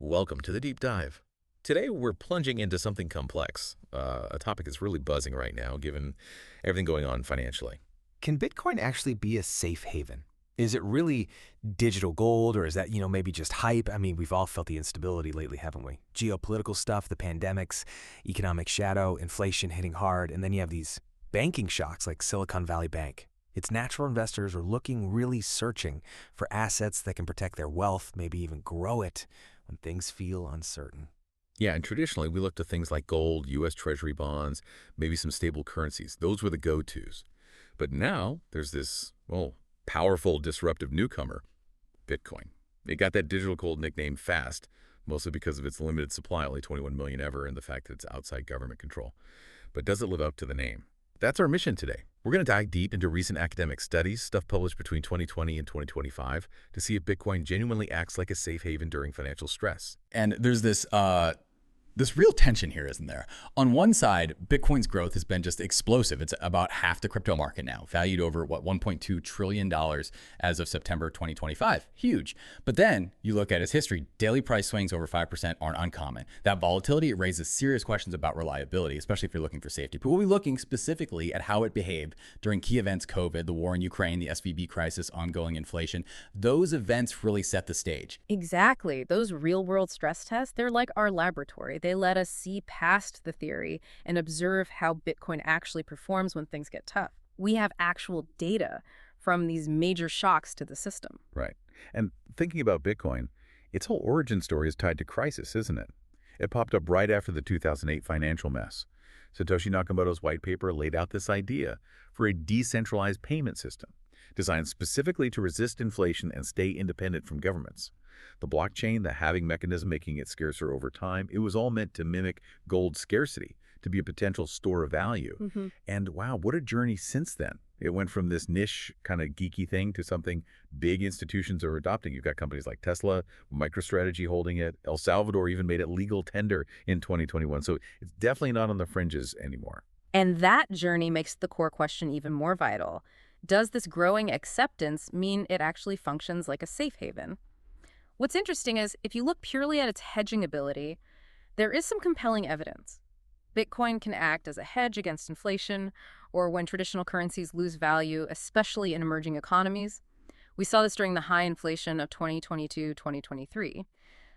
Welcome to the deep dive. Today we're plunging into something complex, a topic that's really buzzing right now given everything going on financially. Can Bitcoin actually be a safe haven? Is it really digital gold, or is that, maybe just hype? I mean, we've all felt the instability lately, haven't we? Geopolitical stuff, the pandemics, economic shadow, inflation hitting hard, and then you have these banking shocks like Silicon Valley Bank. Its natural investors are really searching for assets that can protect their wealth, maybe even grow it when things feel uncertain. Yeah, and traditionally we look to things like gold, U.S. Treasury bonds, maybe some stable currencies. Those were the go-tos. But now there's this, powerful disruptive newcomer, Bitcoin. It got that digital gold nickname fast, mostly because of its limited supply, only 21 million ever, and the fact that it's outside government control. But does it live up to the name? That's our mission today. We're going to dive deep into recent academic studies, stuff published between 2020 and 2025, to see if Bitcoin genuinely acts like a safe haven during financial stress. And there's this real tension here, isn't there? On one side, Bitcoin's growth has been just explosive. It's about half the crypto market now, valued over, $1.2 trillion as of September 2025. Huge. But then you look at its history, daily price swings over 5% aren't uncommon. That volatility, it raises serious questions about reliability, especially if you're looking for safety. But we'll be looking specifically at how it behaved during key events: COVID, the war in Ukraine, the SVB crisis, ongoing inflation. Those events really set the stage. Exactly. Those real-world stress tests, they're like our laboratory. They let us see past the theory and observe how Bitcoin actually performs when things get tough. We have actual data from these major shocks to the system. Right. And thinking about Bitcoin, its whole origin story is tied to crisis, isn't it? It popped up right after the 2008 financial mess. Satoshi Nakamoto's white paper laid out this idea for a decentralized payment system designed specifically to resist inflation and stay independent from governments. The blockchain, the halving mechanism making it scarcer over time, it was all meant to mimic gold scarcity, to be a potential store of value. And wow, what a journey since then. It went from this niche kind of geeky thing to something big institutions are adopting. You've got companies like Tesla, MicroStrategy holding it. El Salvador even made it legal tender in 2021. So it's definitely not on the fringes anymore. And that journey makes the core question even more vital. Does this growing acceptance mean it actually functions like a safe haven? What's interesting is, if you look purely at its hedging ability, there is some compelling evidence. Bitcoin can act as a hedge against inflation, or when traditional currencies lose value, especially in emerging economies. We saw this during the high inflation of 2022-2023.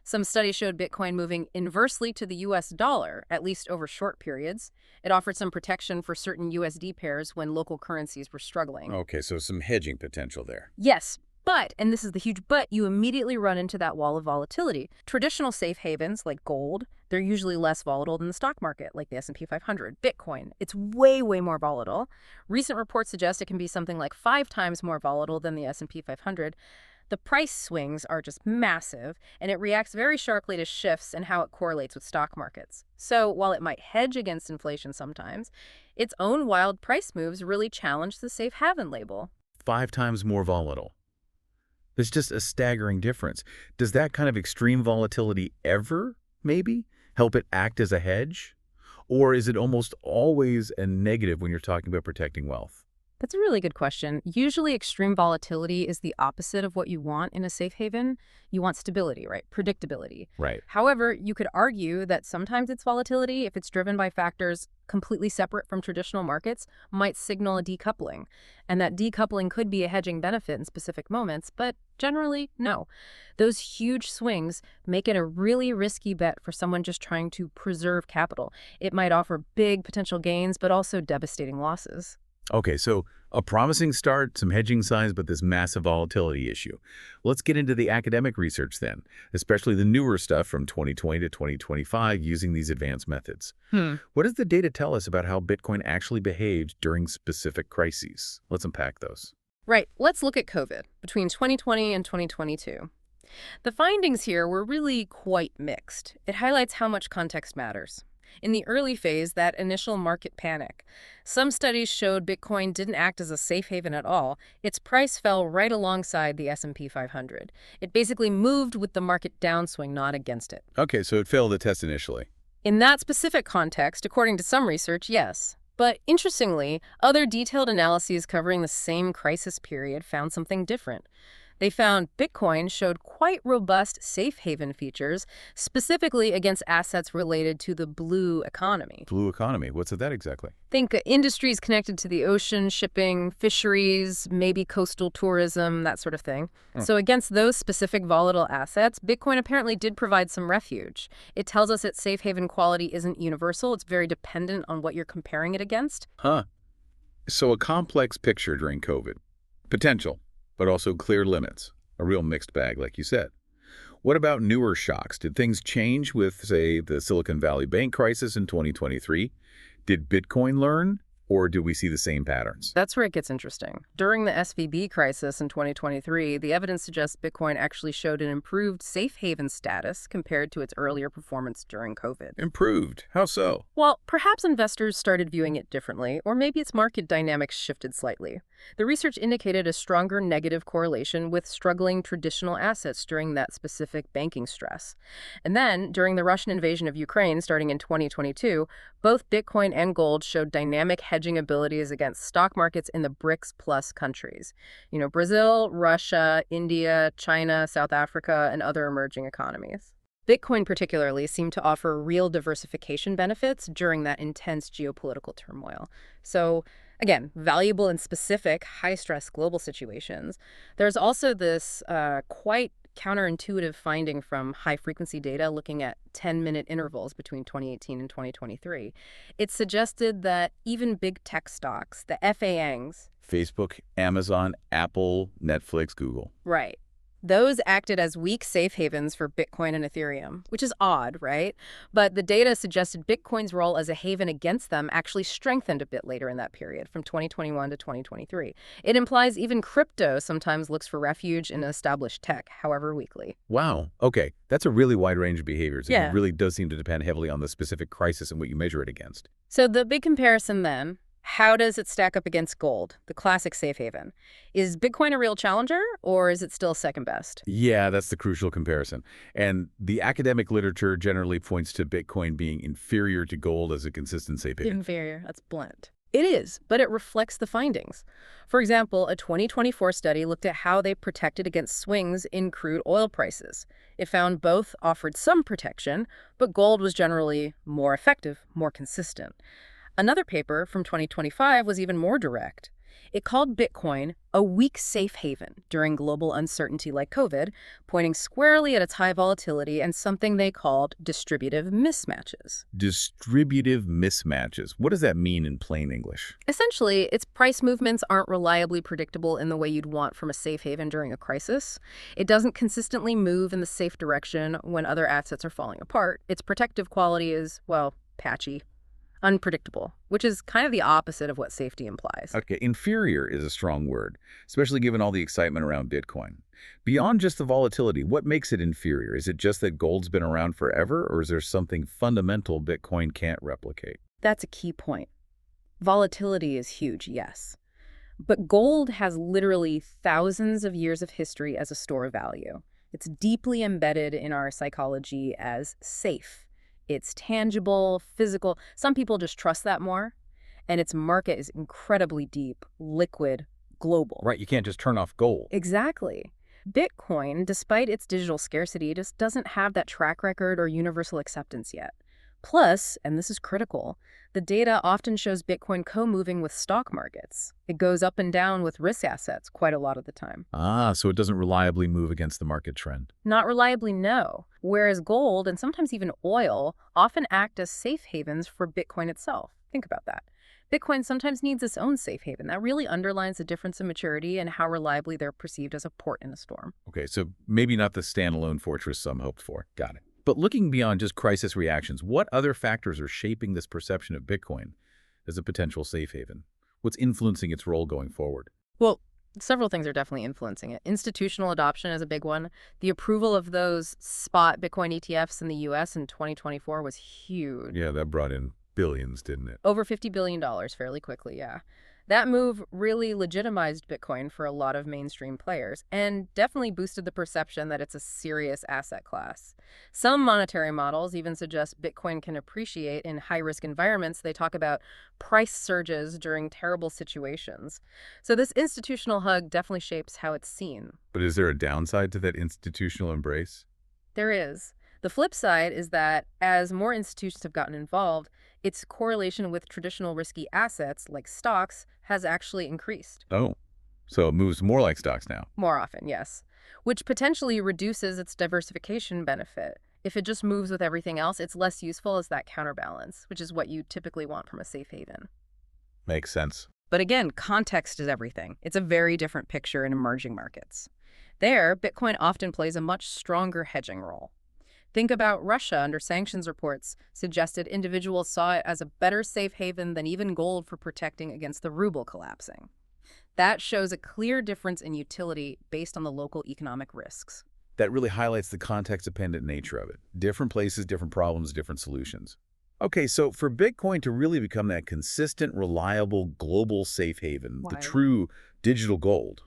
Some studies showed Bitcoin moving inversely to the US dollar, at least over short periods. It offered some protection for certain USD pairs when local currencies were struggling. Okay, so some hedging potential there. Yes, but, and this is the huge but, you immediately run into that wall of volatility. Traditional safe havens like gold, they're usually less volatile than the stock market, like the S&P 500. Bitcoin, it's way more volatile. Recent reports suggest it can be something like 5 times more volatile than the S&P 500. The price swings are just massive, and it reacts very sharply to shifts in how it correlates with stock markets. So while it might hedge against inflation sometimes, its own wild price moves really challenge the safe haven label. 5 times more volatile. There's just a staggering difference. Does that kind of extreme volatility ever, maybe, help it act as a hedge? Or is it almost always a negative when you're talking about protecting wealth? That's a really good question. Usually extreme volatility is the opposite of what you want in a safe haven. You want stability, right? Predictability. Right. However, you could argue that sometimes its volatility, if it's driven by factors completely separate from traditional markets, might signal a decoupling. And that decoupling could be a hedging benefit in specific moments, but generally, no. Those huge swings make it a really risky bet for someone just trying to preserve capital. It might offer big potential gains, but also devastating losses. Okay, so a promising start, some hedging signs, but this massive volatility issue. Let's get into the academic research then, especially the newer stuff from 2020 to 2025 using these advanced methods. What does the data tell us about how Bitcoin actually behaved during specific crises? Let's unpack those. Right, let's look at COVID between 2020 and 2022. The findings here were really quite mixed. It highlights how much context matters. In the early phase, that initial market panic, some studies showed Bitcoin didn't act as a safe haven at all. Its price fell right alongside the S&P 500. It basically moved with the market downswing, not against it. Okay, so it failed the test initially. In that specific context, according to some research, yes. But interestingly, other detailed analyses covering the same crisis period found something different. They found Bitcoin showed quite robust safe haven features, specifically against assets related to the blue economy. Blue economy. What's that exactly? Think industries connected to the ocean, shipping, fisheries, maybe coastal tourism, that sort of thing. So against those specific volatile assets, Bitcoin apparently did provide some refuge. It tells us that safe haven quality isn't universal. It's very dependent on what you're comparing it against. Huh. So a complex picture during COVID. Potential, but also clear limits. A real mixed bag, like you said. What about newer shocks? Did things change with, say, the Silicon Valley Bank crisis in 2023? Did Bitcoin learn, or do we see the same patterns? That's where it gets interesting. During the SVB crisis in 2023, the evidence suggests Bitcoin actually showed an improved safe haven status compared to its earlier performance during COVID. Improved. How so? Well, perhaps investors started viewing it differently, or maybe its market dynamics shifted slightly. The research indicated a stronger negative correlation with struggling traditional assets during that specific banking stress. And then, during the Russian invasion of Ukraine starting in 2022, both Bitcoin and gold showed dynamic hedging abilities against stock markets in the BRICS plus countries. Brazil, Russia, India, China, South Africa, and other emerging economies. Bitcoin particularly seemed to offer real diversification benefits during that intense geopolitical turmoil. So, again, valuable in specific high-stress global situations. There's also this quite counterintuitive finding from high-frequency data looking at 10-minute intervals between 2018 and 2023. It suggested that even big tech stocks, the FAANGs, Facebook, Amazon, Apple, Netflix, Google. right, those acted as weak safe havens for Bitcoin and Ethereum, which is odd, right? But the data suggested Bitcoin's role as a haven against them actually strengthened a bit later in that period, from 2021 to 2023. It implies even crypto sometimes looks for refuge in established tech, however weakly. Wow. Okay. That's a really wide range of behaviors. Yeah. It really does seem to depend heavily on the specific crisis and what you measure it against. So the big comparison then, how does it stack up against gold, the classic safe haven? Is Bitcoin a real challenger, or is it still second best? Yeah, that's the crucial comparison. And the academic literature generally points to Bitcoin being inferior to gold as a consistent safe haven. Inferior, that's blunt. It is, but it reflects the findings. For example, a 2024 study looked at how they protected against swings in crude oil prices. It found both offered some protection, but gold was generally more effective, more consistent. Another paper from 2025 was even more direct. It called Bitcoin a weak safe haven during global uncertainty like COVID, pointing squarely at its high volatility and something they called distributive mismatches. Distributive mismatches. What does that mean in plain English? Essentially, its price movements aren't reliably predictable in the way you'd want from a safe haven during a crisis. It doesn't consistently move in the safe direction when other assets are falling apart. Its protective quality is, well, patchy. Unpredictable, which is kind of the opposite of what safety implies. Okay, inferior is a strong word, especially given all the excitement around Bitcoin. Beyond just the volatility, what makes it inferior? Is it just that gold's been around forever, or is there something fundamental Bitcoin can't replicate? That's a key point. Volatility is huge, yes. But gold has literally thousands of years of history as a store of value. It's deeply embedded in our psychology as safe. It's tangible, physical. Some people just trust that more. And its market is incredibly deep, liquid, global. Right, you can't just turn off gold. Exactly. Bitcoin, despite its digital scarcity, just doesn't have that track record or universal acceptance yet. Plus, and this is critical, the data often shows Bitcoin co-moving with stock markets. It goes up and down with risk assets quite a lot of the time. Ah, so it doesn't reliably move against the market trend. Not reliably, no. Whereas gold and sometimes even oil often act as safe havens for Bitcoin itself. Think about that. Bitcoin sometimes needs its own safe haven. That really underlines the difference in maturity and how reliably they're perceived as a port in a storm. Okay, so maybe not the standalone fortress some hoped for. Got it. But looking beyond just crisis reactions, what other factors are shaping this perception of Bitcoin as a potential safe haven? What's influencing its role going forward? Well, several things are definitely influencing it. Institutional adoption is a big one. The approval of those spot Bitcoin ETFs in the U.S. in 2024 was huge. Yeah, that brought in billions, didn't it? Over $50 billion fairly quickly, yeah. That move really legitimized Bitcoin for a lot of mainstream players and definitely boosted the perception that it's a serious asset class. Some monetary models even suggest Bitcoin can appreciate in high-risk environments. They talk about price surges during terrible situations. So this institutional hug definitely shapes how it's seen. But is there a downside to that institutional embrace? There is. The flip side is that as more institutions have gotten involved, its correlation with traditional risky assets like stocks has actually increased. Oh, so it moves more like stocks now. More often, yes, which potentially reduces its diversification benefit. If it just moves with everything else, it's less useful as that counterbalance, which is what you typically want from a safe haven. Makes sense. But again, context is everything. It's a very different picture in emerging markets. There, Bitcoin often plays a much stronger hedging role. Think about Russia under sanctions reports suggested individuals saw it as a better safe haven than even gold for protecting against the ruble collapsing. That shows a clear difference in utility based on the local economic risks. That really highlights the context-dependent nature of it. Different places, different problems, different solutions. Okay, so for Bitcoin to really become that consistent, reliable, global safe haven, the Wild. true digital gold,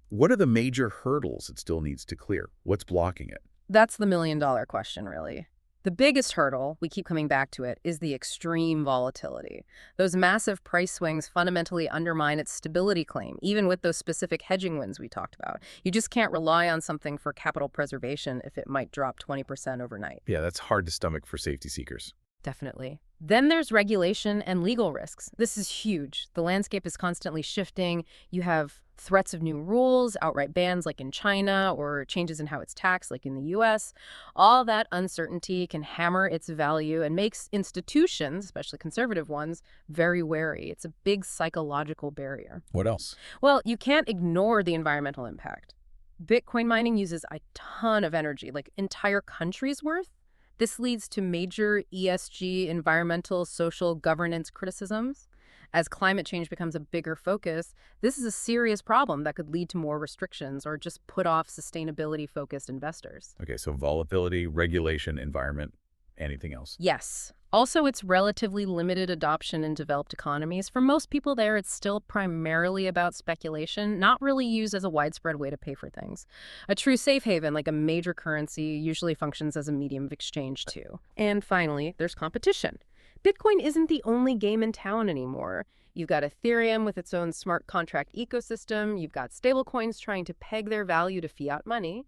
what are the major hurdles it still needs to clear? What's blocking it? That's the million-dollar question, really. The biggest hurdle, we keep coming back to it, is the extreme volatility. Those massive price swings fundamentally undermine its stability claim, even with those specific hedging wins we talked about. You just can't rely on something for capital preservation if it might drop 20% overnight. Yeah, that's hard to stomach for safety seekers. Definitely. Then there's regulation and legal risks. This is huge. The landscape is constantly shifting. You have threats of new rules, outright bans like in China, or changes in how it's taxed like in the US. All that uncertainty can hammer its value and makes institutions, especially conservative ones, very wary. It's a big psychological barrier. What else? Well, you can't ignore the environmental impact. Bitcoin mining uses a ton of energy, like entire countries' worth. This leads to major ESG, environmental, social, governance criticisms. As climate change becomes a bigger focus, this is a serious problem that could lead to more restrictions or just put off sustainability-focused investors. Okay, so volatility, regulation, environment, anything else? Yes. Also, it's relatively limited adoption in developed economies. For most people there, it's still primarily about speculation, not really used as a widespread way to pay for things. A true safe haven, like a major currency, usually functions as a medium of exchange, too. And finally, there's competition. Bitcoin isn't the only game in town anymore. You've got Ethereum with its own smart contract ecosystem. You've got stablecoins trying to peg their value to fiat money.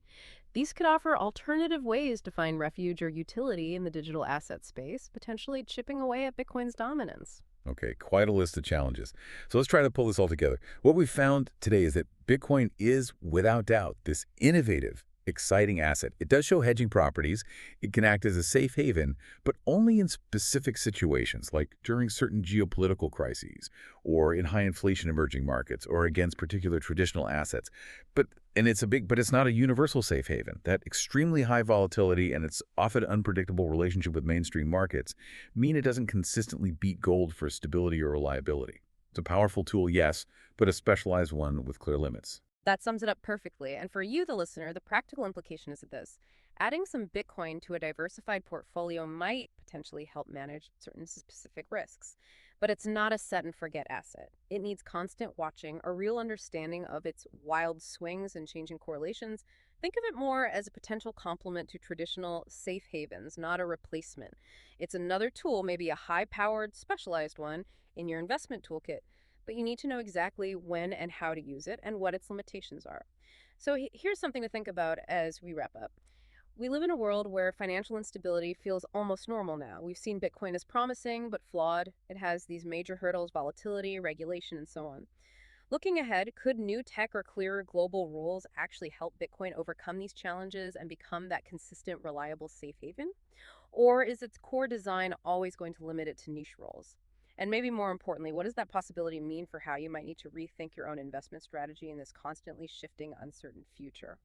These could offer alternative ways to find refuge or utility in the digital asset space, potentially chipping away at Bitcoin's dominance. Okay, quite a list of challenges. So let's try to pull this all together. What we found today is that Bitcoin is, without doubt, this innovative, exciting asset. It does show hedging properties. It can act as a safe haven, but only in specific situations, like during certain geopolitical crises, or in high inflation emerging markets, or against particular traditional assets. But it's not a universal safe haven. That extremely high volatility and its often unpredictable relationship with mainstream markets mean it doesn't consistently beat gold for stability or reliability. It's a powerful tool, yes, but a specialized one with clear limits. That sums it up perfectly. And for you, the listener, the practical implication is this. Adding some Bitcoin to a diversified portfolio might potentially help manage certain specific risks. But it's not a set and forget asset. It needs constant watching, a real understanding of its wild swings and changing correlations. Think of it more as a potential complement to traditional safe havens, not a replacement. It's another tool, maybe a high-powered, specialized one, in your investment toolkit. But you need to know exactly when and how to use it and what its limitations are. So here's something to think about as we wrap up. We live in a world where financial instability feels almost normal now. We've seen Bitcoin as promising but flawed. It has these major hurdles, volatility, regulation, and so on. Looking ahead, could new tech or clearer global rules actually help Bitcoin overcome these challenges and become that consistent, reliable safe haven? Or is its core design always going to limit it to niche roles? And maybe more importantly, what does that possibility mean for how you might need to rethink your own investment strategy in this constantly shifting, uncertain future?